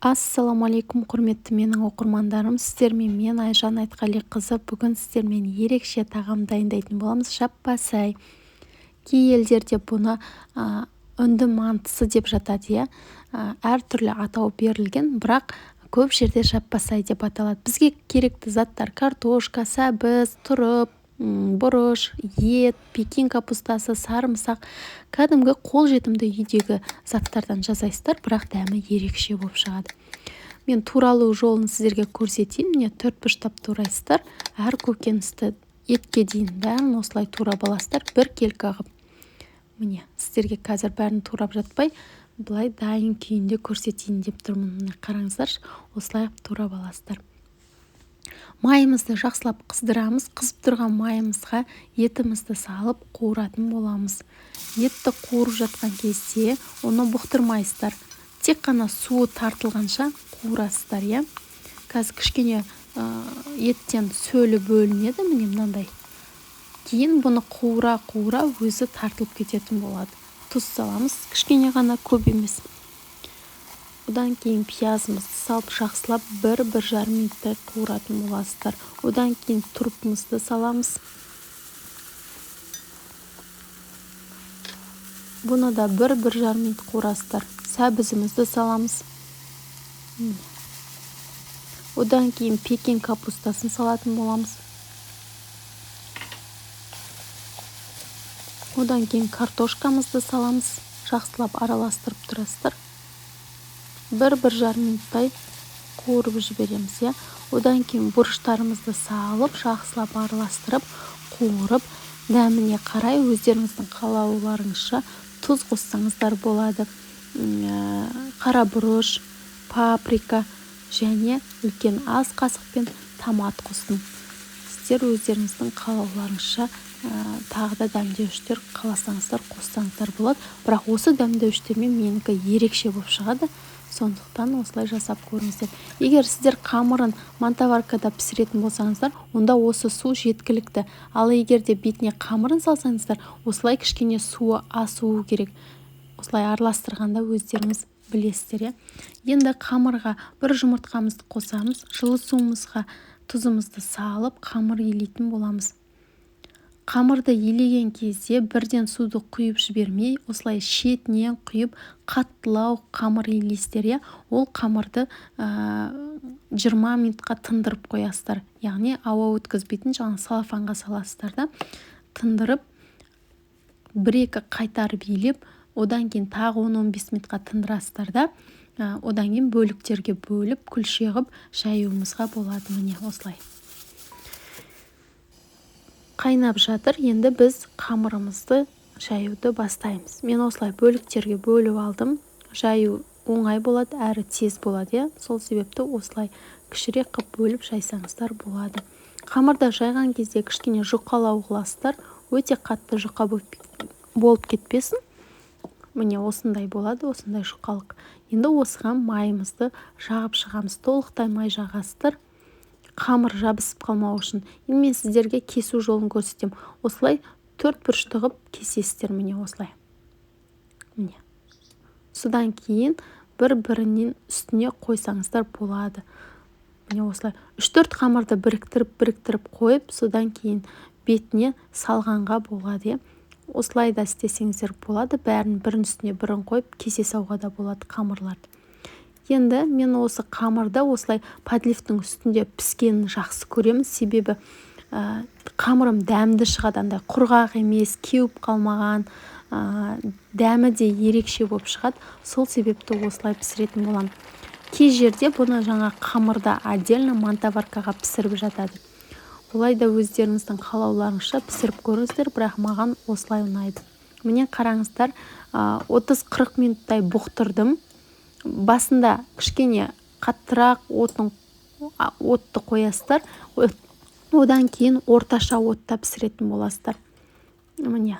Ассалаумағалейкум, құрметті менің оқырмандарым. Сіздермен мен Айжан Айтқалиқызы. Бүгін сіздермен ерекше тағам дайындайтын боламыз. Жаппасай. Кей елдерде бұны үнді мантысы деп жатады, иә. Әртүрлі атау берілген, бірақ көп жерде жаппасай деп аталады. Бізге керекті заттар: картошка, сәбіз, тұрып, бұрыш, ет, пекин капустасы, сарымсақ. Кәдімгі қолжетімді үйдегі заттардан жасайсыздар, бірақ дәмі ерекше болып шығады. Мен туралу жолын сіздерге көрсетейін. Міне 4 бұрыштап турайсыздар. Әр көкөністі етке дейін бәрін осылай турап аласыздар, бір келкі қылып. Міне сіздерге қазір бәрін турап жатпай, былай дайын күйінде көрсетейін деп тұрмын. Міне қараңыздаршы, осылай турап аласыздар. Майымызды жақсылап қыздырамыз. Қызып тұрған майымызға етімізді салып қуыратын боламыз. Етті қуырып жатқан кезде оны бұқтырмайсыздар. Тек қана суы тартылғанша қуырасыздар, иә. Қазір кішкене еттен сөлі бөлінеді, міне мынандай. Кейін бұны қуыра өзі тартылып кететін болады. Тұз саламыз, кішкене ғана, көп емес. Одан кейін пиязымызды салып жақсылап 1-1,5 минуттай қуыратын боласыздар. Одан кейін тұрыпымызды саламыз. Бұны да 1-1,5 минут қуырасыздар. Сәбізімізді саламыз. Одан кейін пекин капустасын салатын боламыз. Одан кейін картошкамызды саламыз. Жақсылап араластырып тұрасыздар. 1-1,5 минуттай қуырып жібереміз, иә. Одан кейін бұрыштарымызды салып, жақсылап араластырып, қуырып, дәміне қарай өздеріңіздің қалауларыңызша тұз қоссаңыздар болады. Қара бұрыш, паприка және үлкен ас қасықпен томат қостым. Сіздер өздеріңіздің қалауларыңызша тағы да дәмдеуіштер қаласаңыздар қоссаңыздар болады. Бірақ осы дәмдеуіштермен менікі ерекше болып шығады. Сондықтан осылай жасап көріңіздер. Егер сіздер қамырын мантаваркада пісіретін болсаңыздар, онда осы су жеткілікті. Ал егер де бетіне қамырын салсаңыздар, осылай кішкене суы асуы керек. Осылай араластырғанда өздеріңіз білесіздер, иә. Енді қамырға бір жұмыртқамызды қосамыз. Жылы суымызға тұзымызды салып, қамыр елейтін боламыз. Қамырды елеген кезде бірден суды құйып жібермей, осылай шетінен құйып, қаттылау қамыр елейсіздер, иә. Ол қамырды 20 минутқа тындырып қоясыздар. Яғни ауа өткізбейтін жаңа салафанға саласыздар да, тындырып, 1-2 қайтарып елеп, одан кейін тағы 10-15 минутқа тындырасыздар да, одан кейін бөліктерге бөліп, күлше қылып жаюымызға болады. Міне осылай. Қайнап жатыр. Енді біз қамырымызды жаюды бастаймыз. Мен осылай бөліктерге бөліп алдым. Жаю оңай болады, әрі тез болады, иә. Сол себепті осылай кішірек қып бөліп жайсаңыздар болады. Қамырда жайған кезде кішкене жұқалау қыласыздар. Өте қатты жұқа болып кетпесін. Міне осындай болады, осындай жұқалық. Енді осыған майымызды жағып шығамыз. Толықтай май жағасыздар. Қамыр жабысып қалмау үшін. Енді мен сіздерге кесу жолын көрсетем. Осылай 4 бұрышты қылып кесесіздер, міне осылай. Міне. Содан кейін бір-бірінен үстіне қойсаңыздар болады. Міне осылай 3-4 қамырды біріктіріп қойып, содан кейін бетіне салғанға болады. Осылай да істесеңіздер болады. Бәрін бірін үстіне бірін қойып, кесе сауға да болады қамырларды. Енді мен осы қамырда осылай подлифтің үстінде піскенін жақсы көремін. Себебі қамырым дәмді шығады, андай құрғақ емес, кеуіп қалмаған, дәмі де ерекше болып шығады. Сол себепті осылай пісіретін боламын. Кей жерде бұны жаңа қамырда отдельно мантаваркаға пісіріп жатады. Олай да өздеріңіздің қалауларыңызша пісіріп көріңіздер, бірақ маған осылай ұнайды. Міне қараңыздар, 30-40 минуттай бұқтырдым. Басында кішкене қаттырақ отты қоясыздар. Одан кейін орташа отта пісіретін боласыздар. Міне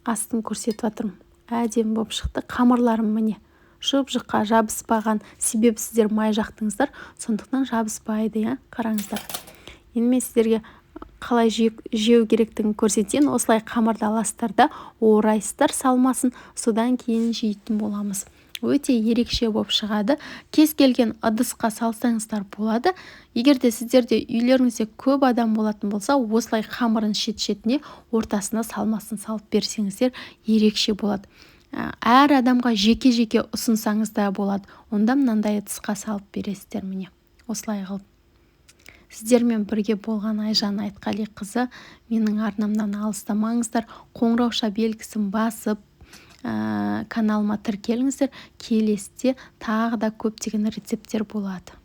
астын көрсетіп жатырмын. Әдемі болып шықты. Қамырларым міне жұп-жұқа, жабыспаған. Себебі сіздер май жақтыңыздар, сондықтан жабыспайды, иә. Қараңыздар. Енді мен сіздерге қалай жеу керектігін көрсетейін. Осылай қамырды аласыздар да орайсыздар салмасын, содан кейін жейтін боламыз. өте ерекше болып шығады. Кез келген ыдысқа салсаңыздар болады. Егер де сіздерде үйлеріңізде көп адам болатын болса, осылай қамырын шет-шетіне ортасына салмасын салып берсеңіздер ерекше болады. Әр адамға жеке-жеке ұсынсаңыз да болады. Онда мынандай ыдысқа салып бересіздер, міне осылай қылып. Сіздермен бірге болған Айжан Айтқалиқызы. Менің арнамнан алыстамаңыздар. Қоңырауша белгісін басып, каналыма тіркеліңіздер. Келесіде тағы да көптеген рецепттер болады.